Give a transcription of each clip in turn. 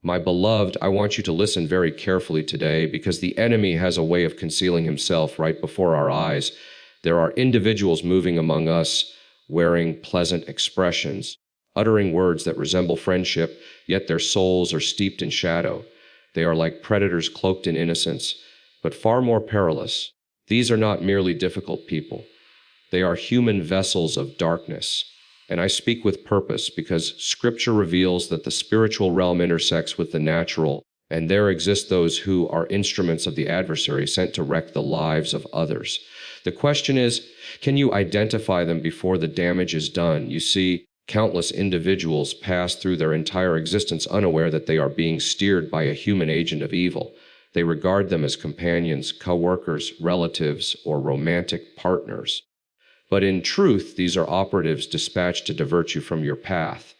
My beloved, I want you to listen very carefully today because the enemy has a way of concealing himself right before our eyes. There are individuals moving among us wearing pleasant expressions, uttering words that resemble friendship, yet their souls are steeped in shadow. They are like predators cloaked in innocence, but far more perilous. These are not merely difficult people. They are human vessels of darkness. And I speak with purpose because Scripture reveals that the spiritual realm intersects with the natural, and there exist those who are instruments of the adversary sent to wreck the lives of others. The question is, can you identify them before the damage is done? You see, countless individuals pass through their entire existence unaware that they are being steered by a human agent of evil. They regard them as companions, co-workers, relatives, or romantic partners. But in truth, these are operatives dispatched to divert you from your path.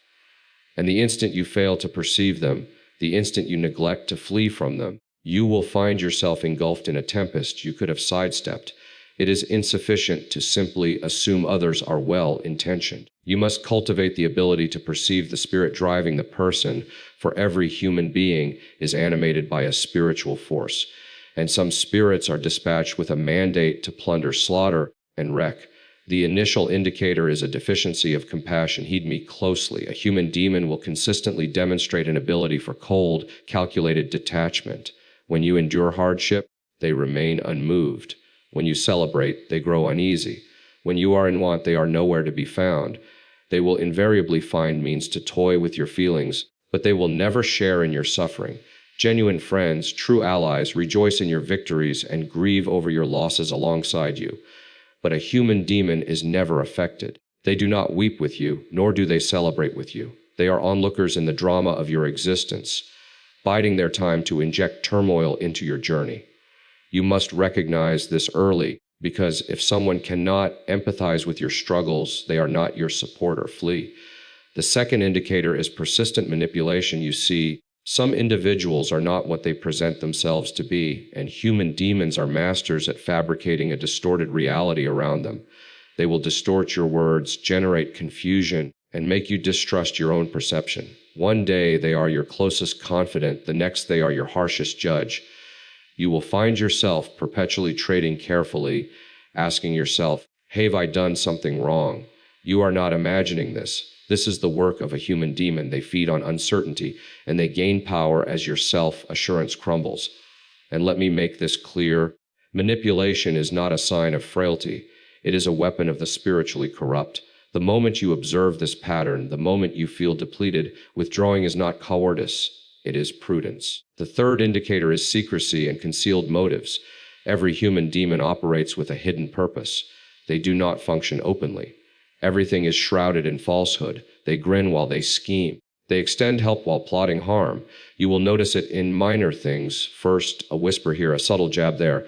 And the instant you fail to perceive them, the instant you neglect to flee from them, you will find yourself engulfed in a tempest you could have sidestepped. It is insufficient to simply assume others are well-intentioned. You must cultivate the ability to perceive the spirit driving the person, for every human being is animated by a spiritual force, and some spirits are dispatched with a mandate to plunder, slaughter, and wreck. The initial indicator is a deficiency of compassion. Heed me closely. A human demon will consistently demonstrate an ability for cold, calculated detachment. When you endure hardship, they remain unmoved. When you celebrate, they grow uneasy. When you are in want, they are nowhere to be found. They will invariably find means to toy with your feelings, but they will never share in your suffering. Genuine friends, true allies, rejoice in your victories and grieve over your losses alongside you. But a human demon is never affected. They do not weep with you, nor do they celebrate with you. They are onlookers in the drama of your existence, biding their time to inject turmoil into your journey. You must recognize this early, because if someone cannot empathize with your struggles, they are not your supporter. Flee. The second indicator is persistent manipulation. You see, some individuals are not what they present themselves to be, and human demons are masters at fabricating a distorted reality around them. They will distort your words, generate confusion, and make you distrust your own perception. One day they are your closest confidant, the next they are your harshest judge. You will find yourself perpetually trading carefully, asking yourself, have I done something wrong? You are not imagining this. This is the work of a human demon. They feed on uncertainty, and they gain power as your self-assurance crumbles. And let me make this clear. Manipulation is not a sign of frailty. It is a weapon of the spiritually corrupt. The moment you observe this pattern, the moment you feel depleted, withdrawing is not cowardice. It is prudence. The third indicator is secrecy and concealed motives. Every human demon operates with a hidden purpose. They do not function openly. Everything is shrouded in falsehood. They grin while they scheme. They extend help while plotting harm. You will notice it in minor things. First, a whisper here, a subtle jab there.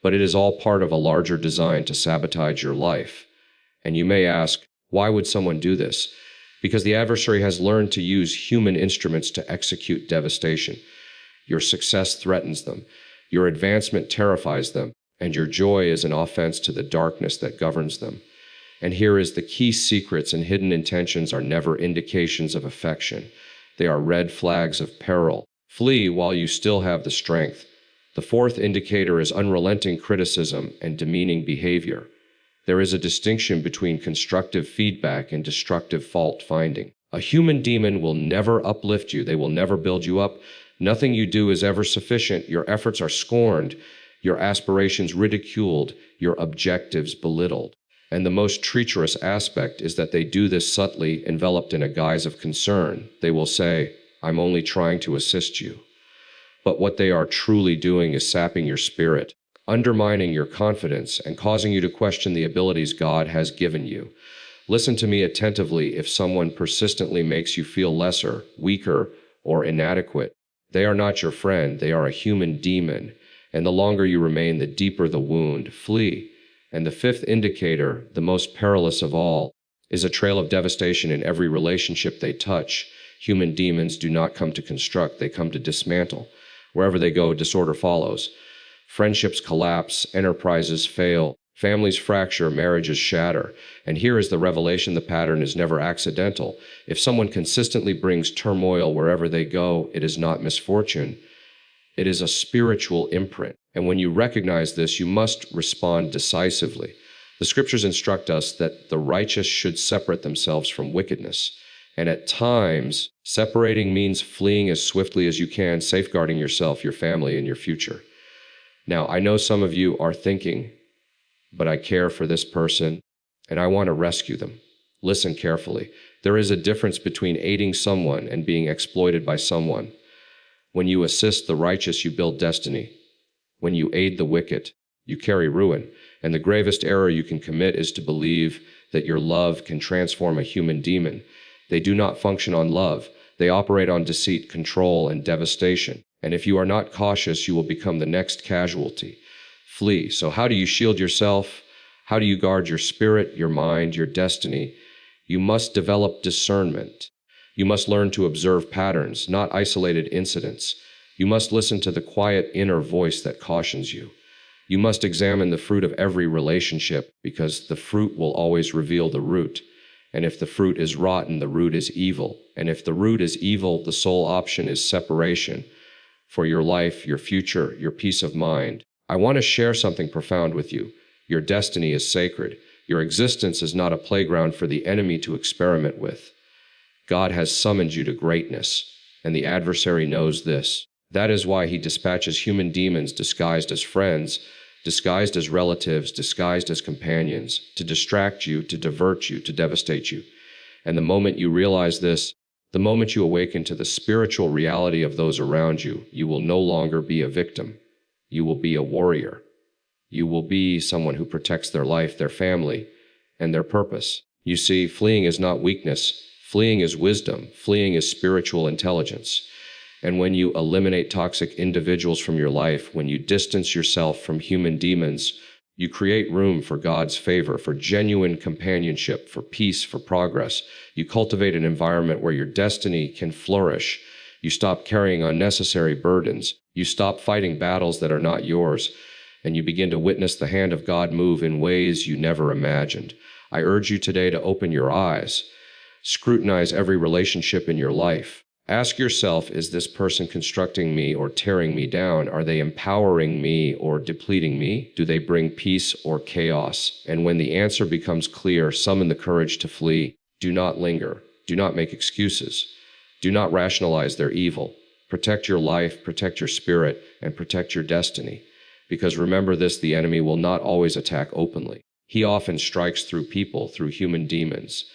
But it is all part of a larger design to sabotage your life. And you may ask, why would someone do this? Because the adversary has learned to use human instruments to execute devastation. Your success threatens them. Your advancement terrifies them. And your joy is an offense to the darkness that governs them. And here is the key: secrets and hidden intentions are never indications of affection. They are red flags of peril. Flee while you still have the strength. The fourth indicator is unrelenting criticism and demeaning behavior. There is a distinction between constructive feedback and destructive fault-finding. A human demon will never uplift you. They will never build you up. Nothing you do is ever sufficient. Your efforts are scorned, your aspirations ridiculed, your objectives belittled. And the most treacherous aspect is that they do this subtly, enveloped in a guise of concern. They will say, I'm only trying to assist you. But what they are truly doing is sapping your spirit, undermining your confidence, and causing you to question the abilities God has given you. Listen to me attentively. If someone persistently makes you feel lesser, weaker, or inadequate, they are not your friend. They are a human demon. And the longer you remain, the deeper the wound. Flee. And the fifth indicator, the most perilous of all, is a trail of devastation in every relationship they touch. Human demons do not come to construct, they come to dismantle. Wherever they go, disorder follows. Friendships collapse, enterprises fail, Families fracture, marriages shatter. And here is the revelation: the pattern is never accidental. If someone consistently brings turmoil wherever they go, it is not misfortune. It is a spiritual imprint. And when you recognize this, you must respond decisively. The scriptures instruct us that the righteous should separate themselves from wickedness. And at times, separating means fleeing as swiftly as you can, safeguarding yourself, your family, and your future. Now, I know some of you are thinking, but I care for this person, and I want to rescue them. Listen carefully. There is a difference between aiding someone and being exploited by someone. When you assist the righteous, you build destiny. When you aid the wicked, you carry ruin. And the gravest error you can commit is to believe that your love can transform a human demon. They do not function on love. They operate on deceit, control, and devastation. And if you are not cautious, you will become the next casualty. Flee. So how do you shield yourself? How do you guard your spirit, your mind, your destiny? You must develop discernment. You must learn to observe patterns, not isolated incidents. You must listen to the quiet inner voice that cautions you. You must examine the fruit of every relationship, because the fruit will always reveal the root. And if the fruit is rotten, the root is evil. And if the root is evil, the sole option is separation for your life, your future, your peace of mind. I want to share something profound with you. Your destiny is sacred. Your existence is not a playground for the enemy to experiment with. God has summoned you to greatness, and the adversary knows this. That is why he dispatches human demons disguised as friends, disguised as relatives, disguised as companions, to distract you, to divert you, to devastate you. And the moment you realize this, the moment you awaken to the spiritual reality of those around you, you will no longer be a victim. You will be a warrior. You will be someone who protects their life, their family, and their purpose. You see, fleeing is not weakness. Fleeing is wisdom. Fleeing is spiritual intelligence. And when you eliminate toxic individuals from your life, when you distance yourself from human demons, you create room for God's favor, for genuine companionship, for peace, for progress. You cultivate an environment where your destiny can flourish. You stop carrying unnecessary burdens. You stop fighting battles that are not yours, and you begin to witness the hand of God move in ways you never imagined. I urge you today to open your eyes. Scrutinize every relationship in your life. Ask yourself, is this person constructing me or tearing me down? Are they empowering me or depleting me? Do they bring peace or chaos? And when the answer becomes clear, summon the courage to flee. Do not linger. Do not make excuses. Do not rationalize their evil. Protect your life, protect your spirit, and protect your destiny. Because remember this, the enemy will not always attack openly. He often strikes through people, through human demons.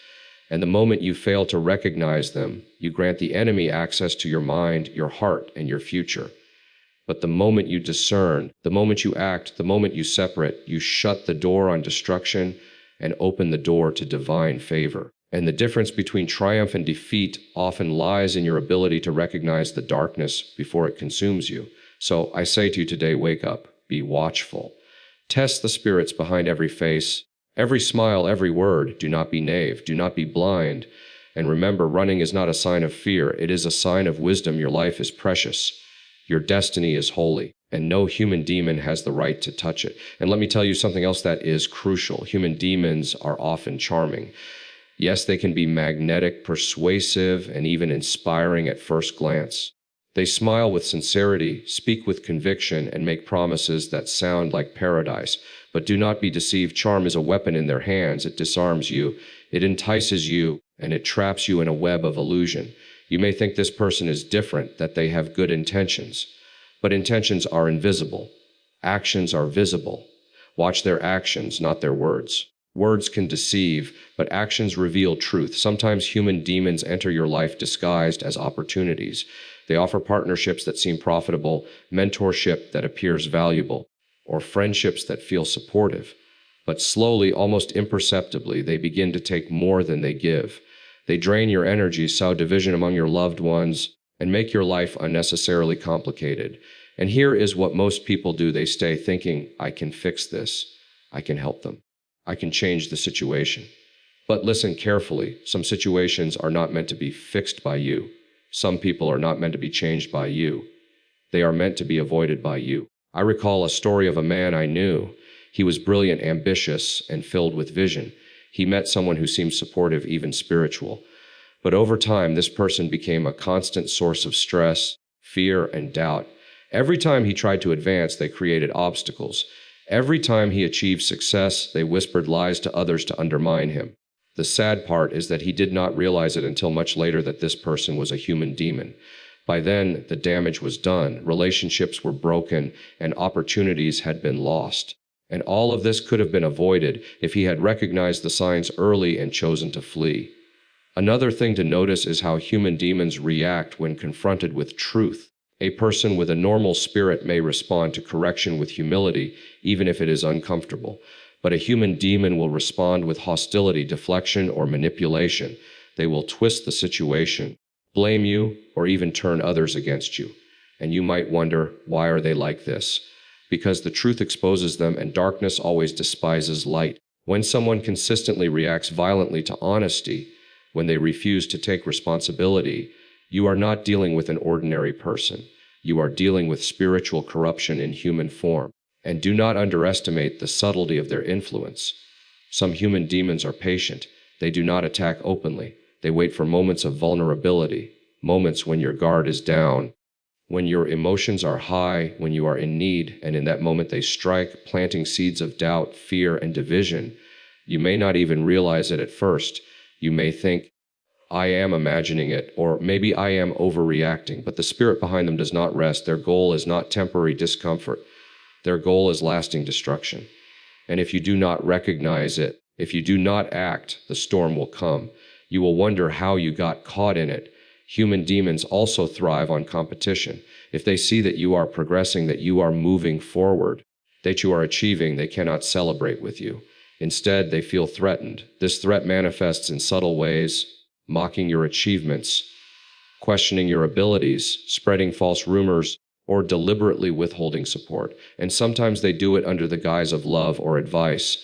And the moment you fail to recognize them, you grant the enemy access to your mind, your heart, and your future. But the moment you discern, the moment you act, the moment you separate, you shut the door on destruction and open the door to divine favor. And the difference between triumph and defeat often lies in your ability to recognize the darkness before it consumes you. So I say to you today, wake up, be watchful. Test the spirits behind every face, every smile, every word. Do not be knave, do not be blind. And remember, running is not a sign of fear, it is a sign of wisdom. Your life is precious. Your destiny is holy, and no human demon has the right to touch it. And let me tell you something else that is crucial. Human demons are often charming. Yes, they can be magnetic, persuasive, and even inspiring at first glance. They smile with sincerity, speak with conviction, and make promises that sound like paradise. But do not be deceived. Charm is a weapon in their hands. It disarms you, it entices you, and it traps you in a web of illusion. You may think this person is different, that they have good intentions. But intentions are invisible. Actions are visible. Watch their actions, not their words. Words can deceive, but actions reveal truth. Sometimes human demons enter your life disguised as opportunities. They offer partnerships that seem profitable, mentorship that appears valuable, or friendships that feel supportive. But slowly, almost imperceptibly, they begin to take more than they give. They drain your energy, sow division among your loved ones, and make your life unnecessarily complicated. And here is what most people do. They stay thinking, I can fix this. I can help them. I can change the situation. But listen carefully. Some situations are not meant to be fixed by you. Some people are not meant to be changed by you. They are meant to be avoided by you. I recall a story of a man I knew. He was brilliant, ambitious, and filled with vision. He met someone who seemed supportive, even spiritual. But over time, this person became a constant source of stress, fear, and doubt. Every time he tried to advance, they created obstacles. Every time he achieved success, they whispered lies to others to undermine him. The sad part is that he did not realize it until much later that this person was a human demon. By then, the damage was done, relationships were broken, and opportunities had been lost. And all of this could have been avoided if he had recognized the signs early and chosen to flee. Another thing to notice is how human demons react when confronted with truth. A person with a normal spirit may respond to correction with humility, even if it is uncomfortable. But a human demon will respond with hostility, deflection, or manipulation. They will twist the situation, blame you, or even turn others against you. And you might wonder, why are they like this? Because the truth exposes them, and darkness always despises light. When someone consistently reacts violently to honesty, when they refuse to take responsibility, you are not dealing with an ordinary person. You are dealing with spiritual corruption in human form. And do not underestimate the subtlety of their influence. Some human demons are patient. They do not attack openly. They wait for moments of vulnerability, moments when your guard is down, when your emotions are high, when you are in need, and in that moment they strike, planting seeds of doubt, fear, and division. You may not even realize it at first. You may think, I am imagining it, or maybe I am overreacting, but the spirit behind them does not rest. Their goal is not temporary discomfort. Their goal is lasting destruction. And if you do not recognize it, if you do not act, the storm will come. You will wonder how you got caught in it. Human demons also thrive on competition. If they see that you are progressing, that you are moving forward, that you are achieving, they cannot celebrate with you. Instead, they feel threatened. This threat manifests in subtle ways, mocking your achievements, questioning your abilities, spreading false rumors, or deliberately withholding support. And sometimes they do it under the guise of love or advice.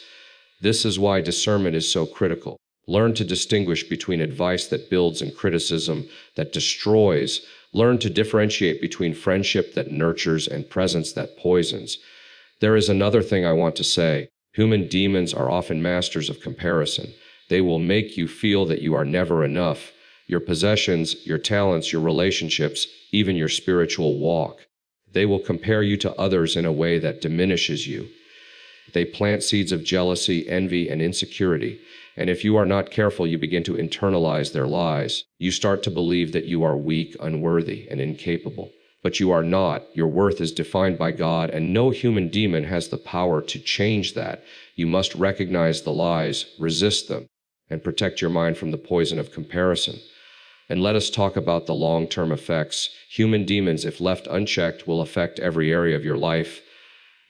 This is why discernment is so critical. Learn to distinguish between advice that builds and criticism that destroys. Learn to differentiate between friendship that nurtures and presence that poisons. There is another thing I want to say. Human demons are often masters of comparison. They will make you feel that you are never enough. Your possessions, your talents, your relationships, even your spiritual walk. They will compare you to others in a way that diminishes you. They plant seeds of jealousy, envy, and insecurity. And if you are not careful, you begin to internalize their lies. You start to believe that you are weak, unworthy, and incapable. But you are not. Your worth is defined by God, and no human demon has the power to change that. You must recognize the lies, resist them, and protect your mind from the poison of comparison. And let us talk about the long-term effects. Human demons, if left unchecked, will affect every area of your life,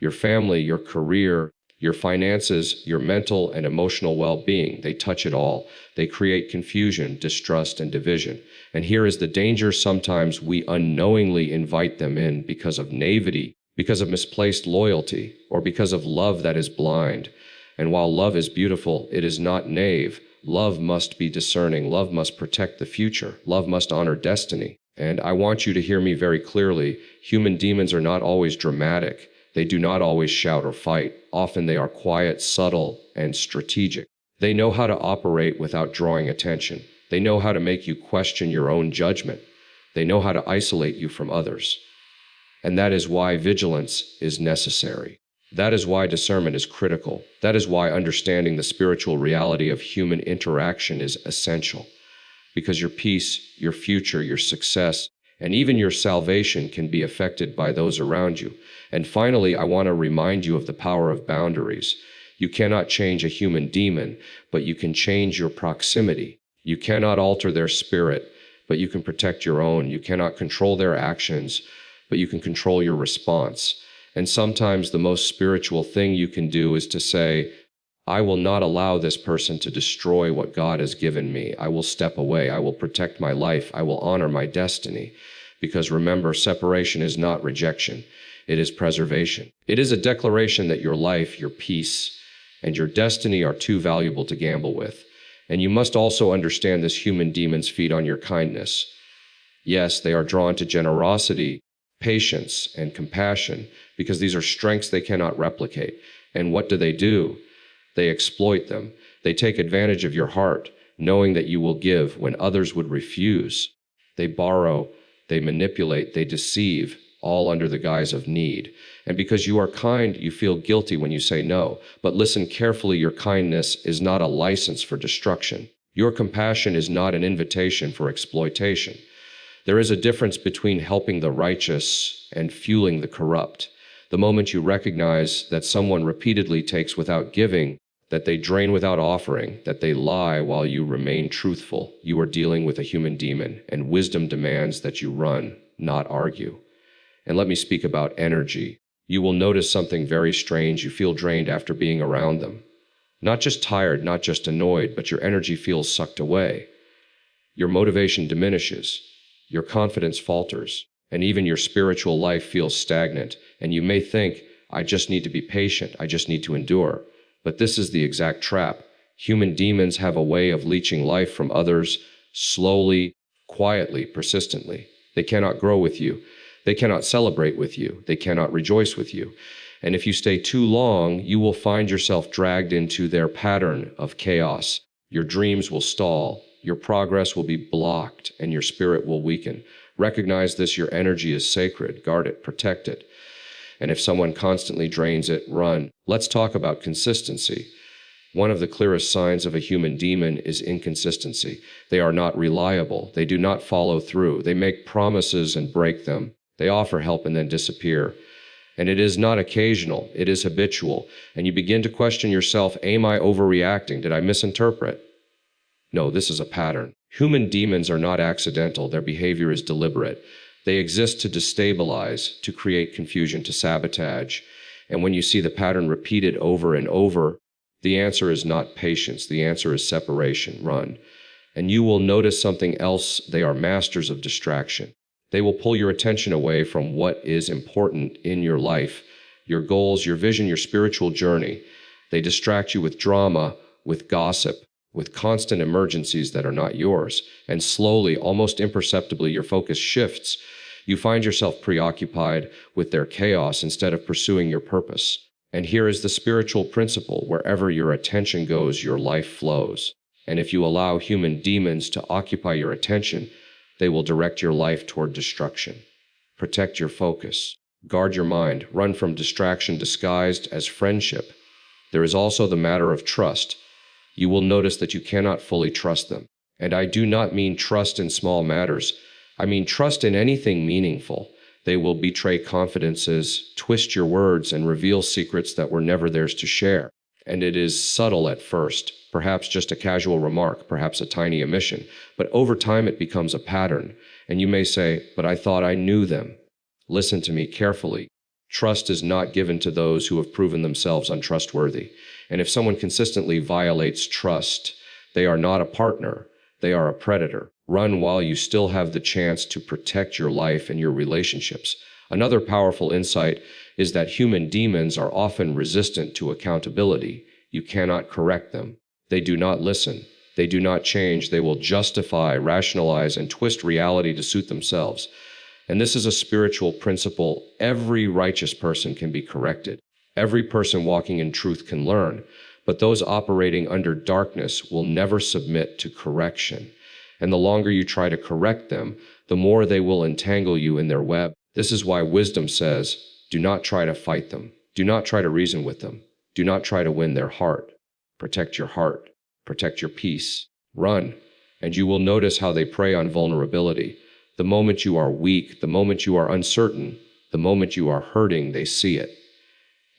your family, your career, your finances, your mental and emotional well-being. They touch it all. They create confusion, distrust, and division. And here is the danger. Sometimes we unknowingly invite them in because of naivety, because of misplaced loyalty, or because of love that is blind. And while love is beautiful, it is not naive. Love must be discerning. Love must protect the future. Love must honor destiny. And I want you to hear me very clearly. Human demons are not always dramatic. They do not always shout or fight. Often they are quiet, subtle, and strategic. They know how to operate without drawing attention. They know how to make you question your own judgment. They know how to isolate you from others. And that is why vigilance is necessary. That is why discernment is critical. That is why understanding the spiritual reality of human interaction is essential. Because your peace, your future, your success, and even your salvation can be affected by those around you. And finally, I want to remind you of the power of boundaries. You cannot change a human demon, but you can change your proximity. You cannot alter their spirit, but you can protect your own. You cannot control their actions, but you can control your response. And sometimes the most spiritual thing you can do is to say, I will not allow this person to destroy what God has given me. I will step away. I will protect my life. I will honor my destiny. Because remember, separation is not rejection. It is preservation. It is a declaration that your life, your peace, and your destiny are too valuable to gamble with. And you must also understand this human demons feed on your kindness. Yes, they are drawn to generosity, patience, and compassion, because these are strengths they cannot replicate. And what do? They exploit them. They take advantage of your heart, knowing that you will give when others would refuse. They borrow, they manipulate, they deceive, all under the guise of need. And because you are kind, you feel guilty when you say no. But listen carefully, your kindness is not a license for destruction. Your compassion is not an invitation for exploitation. There is a difference between helping the righteous and fueling the corrupt. The moment you recognize that someone repeatedly takes without giving, that they drain without offering, that they lie while you remain truthful, you are dealing with a human demon, and wisdom demands that you run, not argue. And let me speak about energy. You will notice something very strange. You feel drained after being around them. Not just tired, not just annoyed, but your energy feels sucked away. Your motivation diminishes. Your confidence falters. And even your spiritual life feels stagnant. And you may think, I just need to be patient. I just need to endure. But this is the exact trap. Human demons have a way of leeching life from others slowly, quietly, persistently. They cannot grow with you. They cannot celebrate with you. They cannot rejoice with you. And if you stay too long, you will find yourself dragged into their pattern of chaos. Your dreams will stall. Your progress will be blocked, and your spirit will weaken. Recognize this. Your energy is sacred. Guard it. Protect it. And if someone constantly drains it, run. Let's talk about consistency. One of the clearest signs of a human demon is inconsistency. They are not reliable. They do not follow through. They make promises and break them. They offer help and then disappear. And it is not occasional. It is habitual. And you begin to question yourself, am I overreacting? Did I misinterpret? No, this is a pattern. Human demons are not accidental. Their behavior is deliberate. They exist to destabilize, to create confusion, to sabotage. And when you see the pattern repeated over and over, the answer is not patience. The answer is separation. Run. And you will notice something else. They are masters of distraction. They will pull your attention away from what is important in your life, your goals, your vision, your spiritual journey. They distract you with drama, with gossip, with constant emergencies that are not yours. And slowly, almost imperceptibly, your focus shifts. You find yourself preoccupied with their chaos instead of pursuing your purpose. And here is the spiritual principle. Wherever your attention goes, your life flows. And if you allow human demons to occupy your attention, they will direct your life toward destruction. Protect your focus. Guard your mind. Run from distraction disguised as friendship. There is also the matter of trust. You will notice that you cannot fully trust them. And I do not mean trust in small matters. I mean trust in anything meaningful. They will betray confidences, twist your words, and reveal secrets that were never theirs to share. And it is subtle at first, perhaps just a casual remark, perhaps a tiny omission. But over time it becomes a pattern. And you may say, but I thought I knew them. Listen to me carefully. Trust is not given to those who have proven themselves untrustworthy. And if someone consistently violates trust, they are not a partner. They are a predator. Run while you still have the chance to protect your life and your relationships. Another powerful insight is that human demons are often resistant to accountability. You cannot correct them. They do not listen. They do not change. They will justify, rationalize, and twist reality to suit themselves. And this is a spiritual principle. Every righteous person can be corrected. Every person walking in truth can learn. But those operating under darkness will never submit to correction. And the longer you try to correct them, the more they will entangle you in their web. This is why wisdom says, do not try to fight them. Do not try to reason with them. Do not try to win their heart. Protect your heart. Protect your peace. Run, and you will notice how they prey on vulnerability. The moment you are weak, the moment you are uncertain, the moment you are hurting, they see it.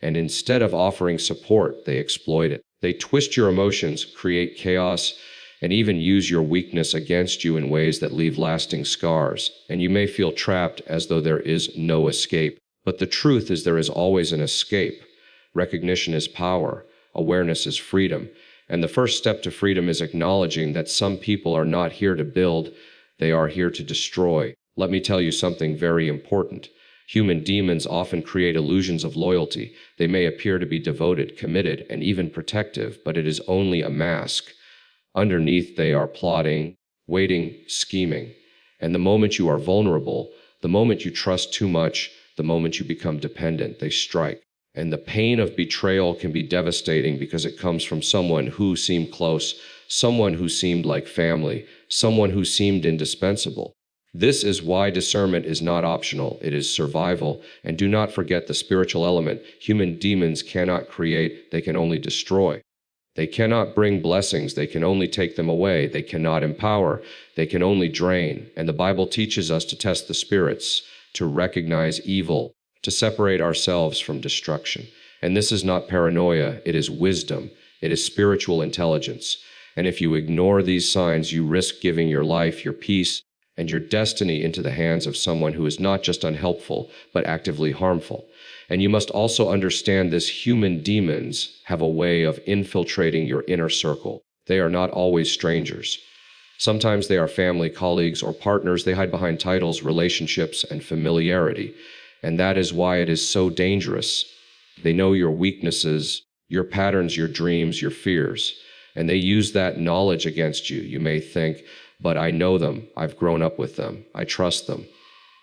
And instead of offering support, they exploit it. They twist your emotions, create chaos, and even use your weakness against you in ways that leave lasting scars. And you may feel trapped as though there is no escape. But the truth is there is always an escape. Recognition is power. Awareness is freedom. And the first step to freedom is acknowledging that some people are not here to build, they are here to destroy. Let me tell you something very important. Human demons often create illusions of loyalty. They may appear to be devoted, committed, and even protective, but it is only a mask. Underneath, they are plotting, waiting, scheming. And the moment you are vulnerable, the moment you trust too much, the moment you become dependent, they strike. And the pain of betrayal can be devastating because it comes from someone who seemed close, someone who seemed like family, someone who seemed indispensable. This is why discernment is not optional, it is survival. And do not forget the spiritual element. Human demons cannot create, they can only destroy. They cannot bring blessings, they can only take them away. They cannot empower, they can only drain. And the Bible teaches us to test the spirits, to recognize evil, to separate ourselves from destruction. And this is not paranoia, it is wisdom, it is spiritual intelligence. And if you ignore these signs, you risk giving your life, your peace, and your destiny into the hands of someone who is not just unhelpful, but actively harmful. And you must also understand this: human demons have a way of infiltrating your inner circle. They are not always strangers. Sometimes they are family, colleagues, or partners. They hide behind titles, relationships, and familiarity. And that is why it is so dangerous. They know your weaknesses, your patterns, your dreams, your fears, and they use that knowledge against you. You may think, but I know them, I've grown up with them, I trust them.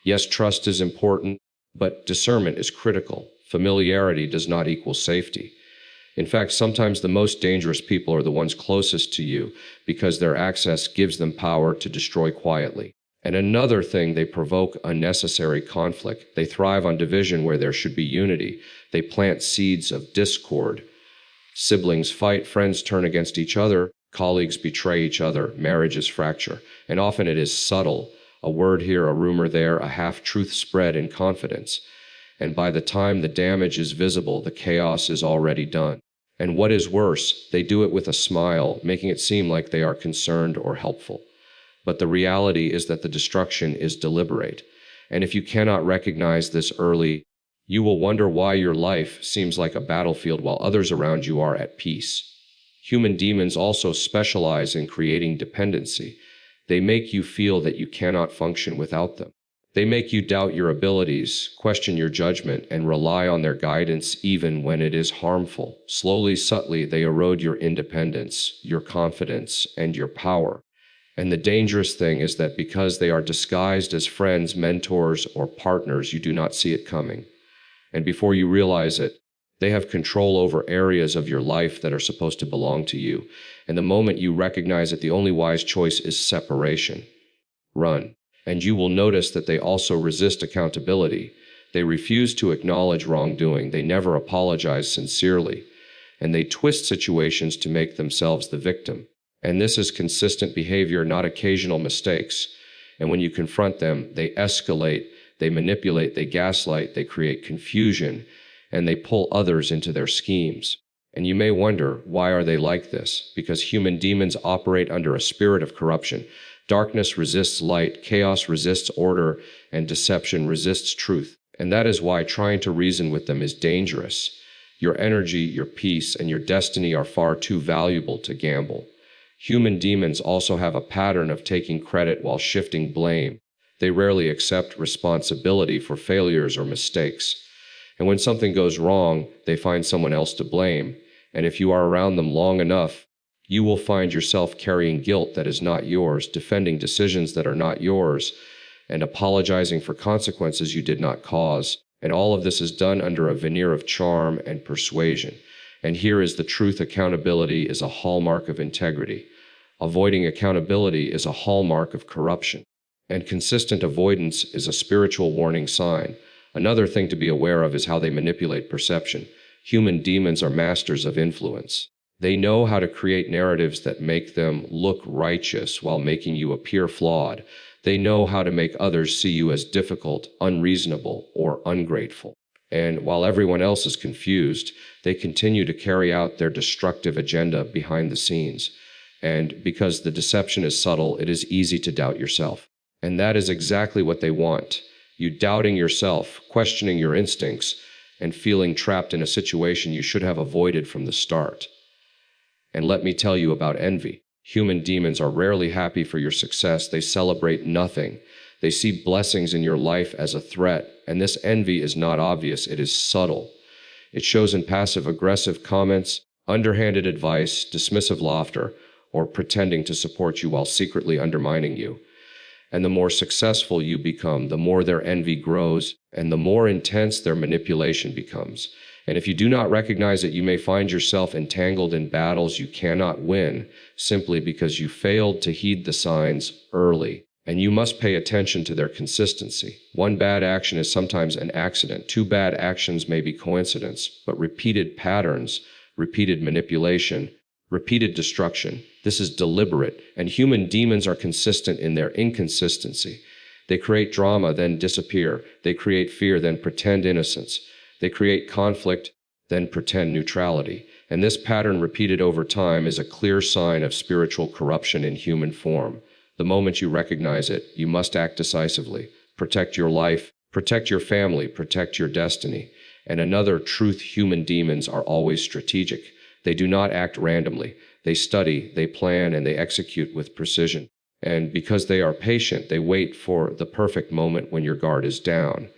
Yes, trust is important, but discernment is critical. Familiarity does not equal safety. In fact, sometimes the most dangerous people are the ones closest to you because their access gives them power to destroy quietly. And another thing, they provoke unnecessary conflict. They thrive on division where there should be unity. They plant seeds of discord. Siblings fight, friends turn against each other, colleagues betray each other, marriages fracture. And often it is subtle. A word here, a rumor there, a half-truth spread in confidence. And by the time the damage is visible, the chaos is already done. And what is worse, they do it with a smile, making it seem like they are concerned or helpful. But the reality is that the destruction is deliberate. And if you cannot recognize this early, you will wonder why your life seems like a battlefield while others around you are at peace. Human demons also specialize in creating dependency. They make you feel that you cannot function without them. They make you doubt your abilities, question your judgment, and rely on their guidance even when it is harmful. Slowly, subtly, they erode your independence, your confidence, and your power. And the dangerous thing is that because they are disguised as friends, mentors, or partners, you do not see it coming. And before you realize it, they have control over areas of your life that are supposed to belong to you. And the moment you recognize it, the only wise choice is separation. Run. And you will notice that they also resist accountability. They refuse to acknowledge wrongdoing. They never apologize sincerely. And they twist situations to make themselves the victim. And this is consistent behavior, not occasional mistakes. And when you confront them, they escalate, they manipulate, they gaslight, they create confusion, and they pull others into their schemes. And you may wonder, why are they like this? Because human demons operate under a spirit of corruption. Darkness resists light, chaos resists order, and deception resists truth. And that is why trying to reason with them is dangerous. Your energy, your peace, and your destiny are far too valuable to gamble. Human demons also have a pattern of taking credit while shifting blame. They rarely accept responsibility for failures or mistakes. And when something goes wrong, they find someone else to blame. And if you are around them long enough, you will find yourself carrying guilt that is not yours, defending decisions that are not yours, and apologizing for consequences you did not cause. And all of this is done under a veneer of charm and persuasion. And here is the truth: accountability is a hallmark of integrity. Avoiding accountability is a hallmark of corruption. And consistent avoidance is a spiritual warning sign. Another thing to be aware of is how they manipulate perception. Human demons are masters of influence. They know how to create narratives that make them look righteous while making you appear flawed. They know how to make others see you as difficult, unreasonable, or ungrateful. And while everyone else is confused, they continue to carry out their destructive agenda behind the scenes. And because the deception is subtle, it is easy to doubt yourself. And that is exactly what they want. You doubting yourself, questioning your instincts, and feeling trapped in a situation you should have avoided from the start. And let me tell you about envy. Human demons are rarely happy for your success. They celebrate nothing. They see blessings in your life as a threat, and this envy is not obvious, it is subtle. It shows in passive-aggressive comments, underhanded advice, dismissive laughter, or pretending to support you while secretly undermining you. And the more successful you become, the more their envy grows, and the more intense their manipulation becomes. And if you do not recognize it, you may find yourself entangled in battles you cannot win simply because you failed to heed the signs early. And you must pay attention to their consistency. One bad action is sometimes an accident. Two bad actions may be coincidence, but repeated patterns, repeated manipulation, repeated destruction, this is deliberate, and human demons are consistent in their inconsistency. They create drama, then disappear. They create fear, then pretend innocence. They create conflict, then pretend neutrality. And this pattern repeated over time is a clear sign of spiritual corruption in human form. The moment you recognize it, you must act decisively. Protect your life, protect your family, protect your destiny. And another truth, human demons are always strategic. They do not act randomly. They study, they plan, and they execute with precision. And because they are patient, they wait for the perfect moment when your guard is down.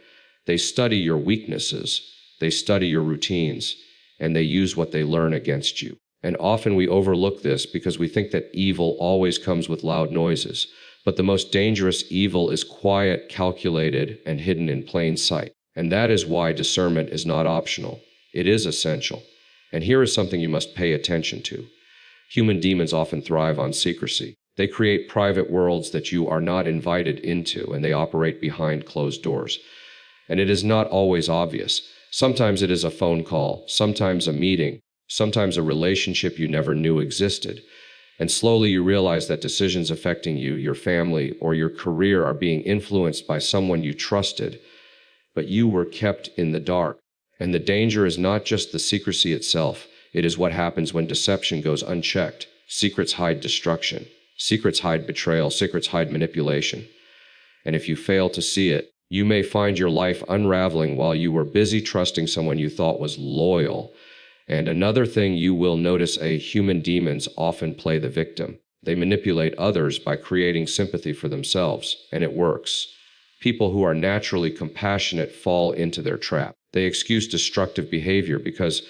They study your weaknesses, they study your routines, and they use what they learn against you. And often we overlook this because we think that evil always comes with loud noises. But the most dangerous evil is quiet, calculated, and hidden in plain sight. And that is why discernment is not optional. It is essential. And here is something you must pay attention to. Human demons often thrive on secrecy. They create private worlds that you are not invited into, and they operate behind closed doors. And it is not always obvious. Sometimes it is a phone call, sometimes a meeting, sometimes a relationship you never knew existed. And slowly you realize that decisions affecting you, your family, or your career are being influenced by someone you trusted, but you were kept in the dark. And the danger is not just the secrecy itself. It is what happens when deception goes unchecked. Secrets hide destruction. Secrets hide betrayal. Secrets hide manipulation. And if you fail to see it, you may find your life unraveling while you were busy trusting someone you thought was loyal. And another thing you will notice, human demons often play the victim. They manipulate others by creating sympathy for themselves, and it works. People who are naturally compassionate fall into their trap. They excuse destructive behavior because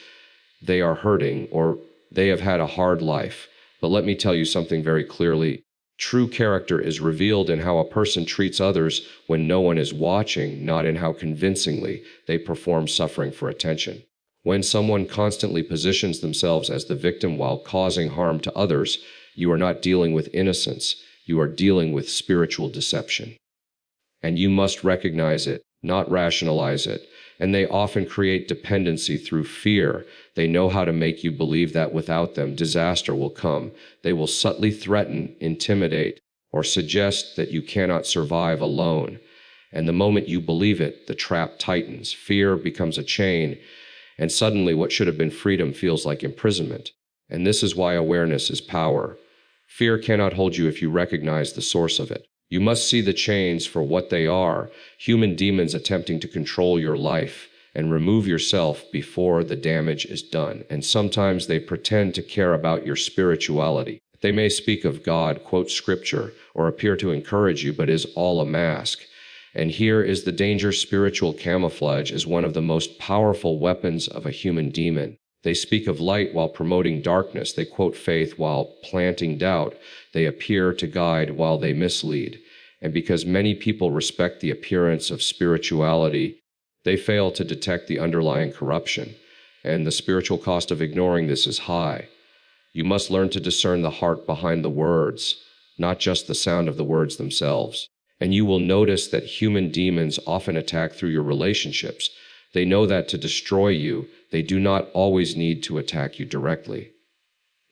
they are hurting or they have had a hard life. But let me tell you something very clearly. True character is revealed in how a person treats others when no one is watching, not in how convincingly they perform suffering for attention. When someone constantly positions themselves as the victim while causing harm to others, you are not dealing with innocence. You are dealing with spiritual deception. And you must recognize it, not rationalize it. And they often create dependency through fear. They know how to make you believe that without them, disaster will come. They will subtly threaten, intimidate, or suggest that you cannot survive alone. And the moment you believe it, the trap tightens. Fear becomes a chain, and suddenly what should have been freedom feels like imprisonment. And this is why awareness is power. Fear cannot hold you if you recognize the source of it. You must see the chains for what they are, human demons attempting to control your life, and remove yourself before the damage is done. And sometimes they pretend to care about your spirituality. They may speak of God, quote scripture, or appear to encourage you, but is all a mask. And here is the danger. Spiritual camouflage is one of the most powerful weapons of a human demon. They speak of light while promoting darkness. They quote faith while planting doubt. They appear to guide while they mislead. And because many people respect the appearance of spirituality, they fail to detect the underlying corruption. And the spiritual cost of ignoring this is high. You must learn to discern the heart behind the words, not just the sound of the words themselves. And you will notice that human demons often attack through your relationships. They know that to destroy you, they do not always need to attack you directly.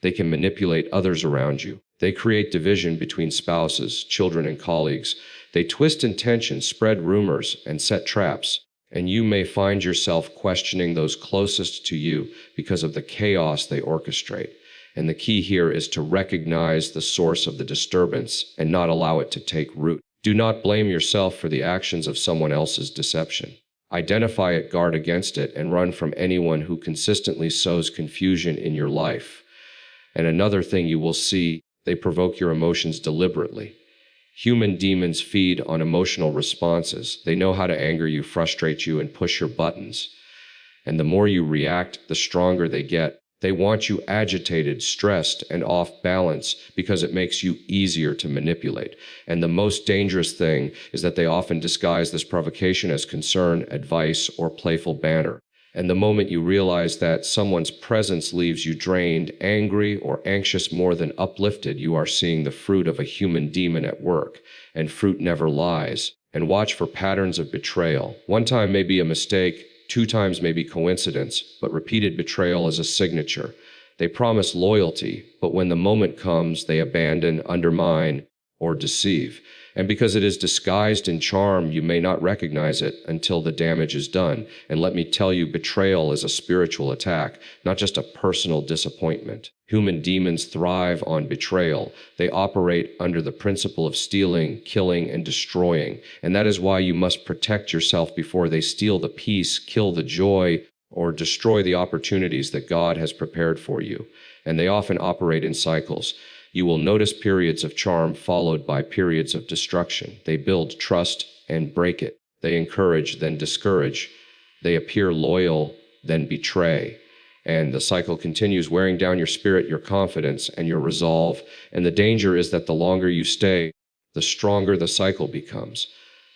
They can manipulate others around you. They create division between spouses, children, and colleagues. They twist intentions, spread rumors, and set traps. And you may find yourself questioning those closest to you because of the chaos they orchestrate. And the key here is to recognize the source of the disturbance and not allow it to take root. Do not blame yourself for the actions of someone else's deception. Identify it, guard against it, and run from anyone who consistently sows confusion in your life. And another thing you will see, they provoke your emotions deliberately. Human demons feed on emotional responses. They know how to anger you, frustrate you, and push your buttons. And the more you react, the stronger they get. They want you agitated, stressed, and off balance because it makes you easier to manipulate. And the most dangerous thing is that they often disguise this provocation as concern, advice, or playful banter. And the moment you realize that someone's presence leaves you drained, angry, or anxious more than uplifted, you are seeing the fruit of a human demon at work, and fruit never lies. And watch for patterns of betrayal. One time may be a mistake, 2 times may be coincidence, but repeated betrayal is a signature. They promise loyalty, but when the moment comes, they abandon, undermine, or deceive. And because it is disguised in charm, you may not recognize it until the damage is done. And let me tell you, betrayal is a spiritual attack, not just a personal disappointment. Human demons thrive on betrayal. They operate under the principle of stealing, killing, and destroying. And that is why you must protect yourself before they steal the peace, kill the joy, or destroy the opportunities that God has prepared for you. And they often operate in cycles. You will notice periods of charm followed by periods of destruction. They build trust and break it. They encourage, then discourage. They appear loyal, then betray. And the cycle continues, wearing down your spirit, your confidence, and your resolve. And the danger is that the longer you stay, the stronger the cycle becomes.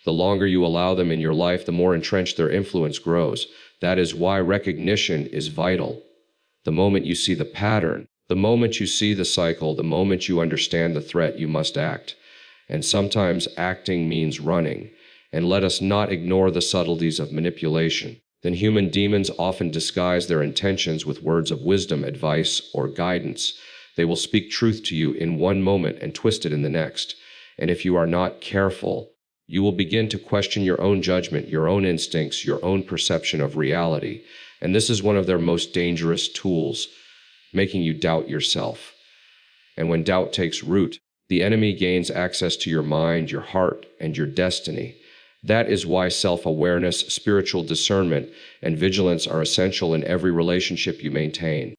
The longer you allow them in your life, the more entrenched their influence grows. That is why recognition is vital. The moment you see the pattern, the moment you see the cycle, the moment you understand the threat, you must act. And sometimes acting means running. And let us not ignore the subtleties of manipulation. Then human demons often disguise their intentions with words of wisdom, advice, or guidance. They will speak truth to you in one moment and twist it in the next. And if you are not careful, you will begin to question your own judgment, your own instincts, your own perception of reality. And this is one of their most dangerous tools, making you doubt yourself. And when doubt takes root, the enemy gains access to your mind, your heart, and your destiny. That is why self-awareness, spiritual discernment, and vigilance are essential in every relationship you maintain.